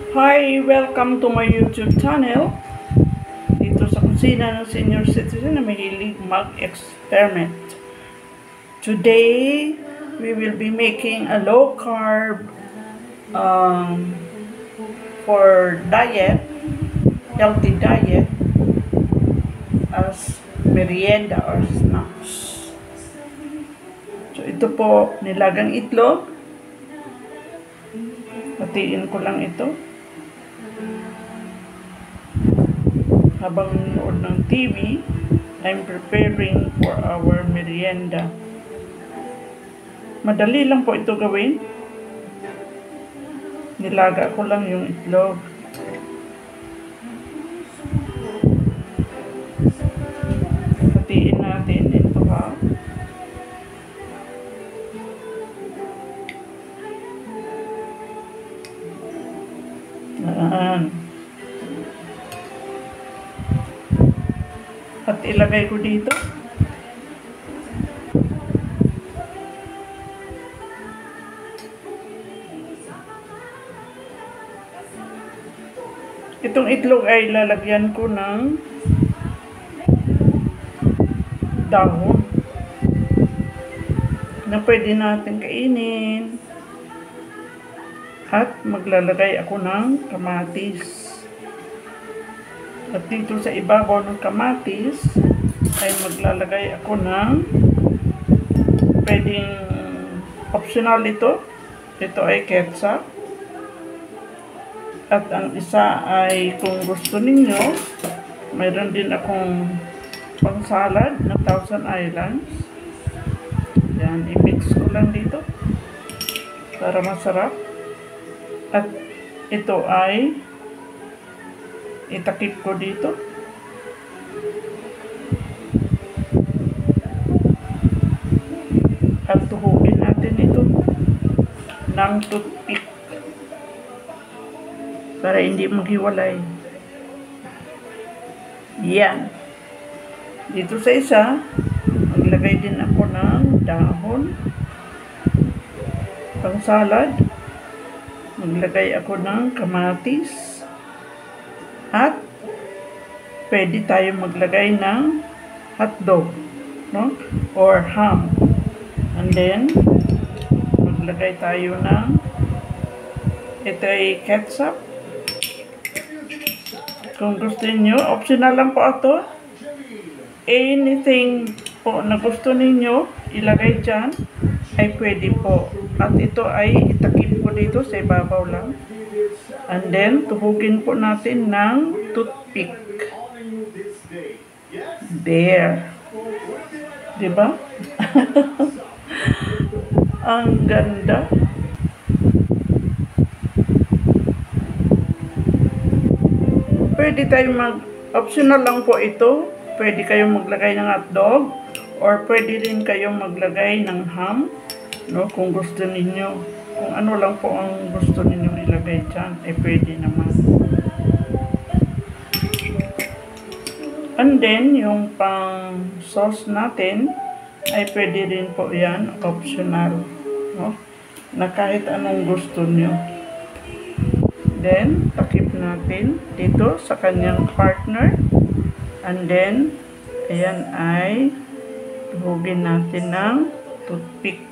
Hi! Welcome to my YouTube channel. Dito sa kusina ng senior citizen na mahilig mag-experiment. Today, we will be making a low-carb for diet, healthy diet, as merienda or snacks. So, ito po, nilagang itlog. Hatiin ko lang ito. Habang nanood ng TV, I'm preparing for our merienda. Madali lang po ito gawin. Nilaga ko lang yung itlog. Hatiin natin ito ha. Yan. At ilagay ko dito. Itong itlog ay lalagyan ko ng dahon na pwede natin kainin. At maglalagay ako ng kamatis. At dito sa ibabaw ng kamatis ay maglalagay ako ng pwedeng optional ito. Ito ay ketchup. At ang isa ay kung gusto ninyo, mayroon din akong pang salad na Thousand Islands. Yan, i-mix ko lang dito para masarap. At ito ay itakip ko dito. At tuhugin natin ito ng toothpick para hindi maghiwalay. Yan. Dito sa isa, maglagay din ako ng dahon pang salad. Maglagay ako ng kamatis. At pwede tayo maglagay ng hotdog, no? Or ham. And then, maglagay tayo ng ito ay ketchup. Kung gusto niyo, optional lang po ito. Anything po na gusto ninyo ilagay dyan ay pwede po. At ito ay itakip ko dito sa ibabaw lang. And then, tuhugin po natin ng toothpick. There. Diba? Ang ganda. Pwede tayo optional lang po ito. Pwede kayong maglagay ng hotdog. Or pwede rin kayong maglagay ng ham. No, kung gusto ninyo. Kung ano lang po ang gusto ninyong ilagay dyan, eh pwede naman. And then, yung pang sauce natin, ay pwede rin po yan, optional. No? Na kahit anong gusto nyo. Then, takip natin dito sa kanyang partner. And then, ayan ay tuhugin natin ng toothpick.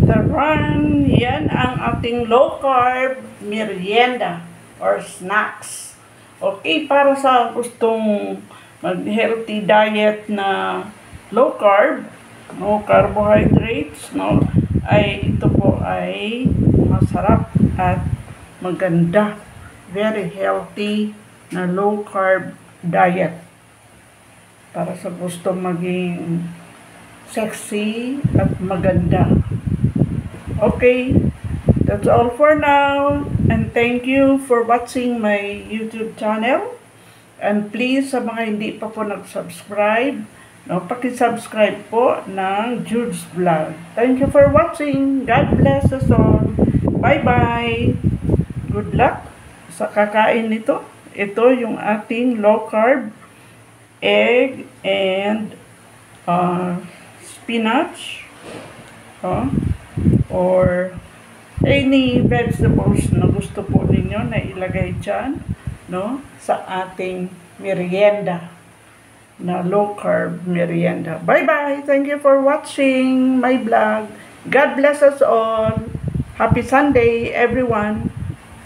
Taran, yan ang ating low carb merienda or snacks. Okay, para sa gustong mag-healthy diet na low carb, no carbohydrates, no, ay ito po ay masarap at maganda. Very healthy na low carb diet. Para sa gustong maging sexy at maganda. Okay, that's all for now, and thank you for watching my YouTube channel. And please, sa mga hindi pa po nag-subscribe, no, paki-subscribe po ng Jude's Vlog. Thank you for watching. God bless us all. Bye-bye. Good luck sa kakain nito. Ito yung ating low carb egg and spinach. Or any vegetables na gusto po ninyo na ilagay dyan, no, sa ating merienda na low carb merienda. Bye-bye! Thank you for watching my vlog. God bless us all. Happy Sunday, everyone!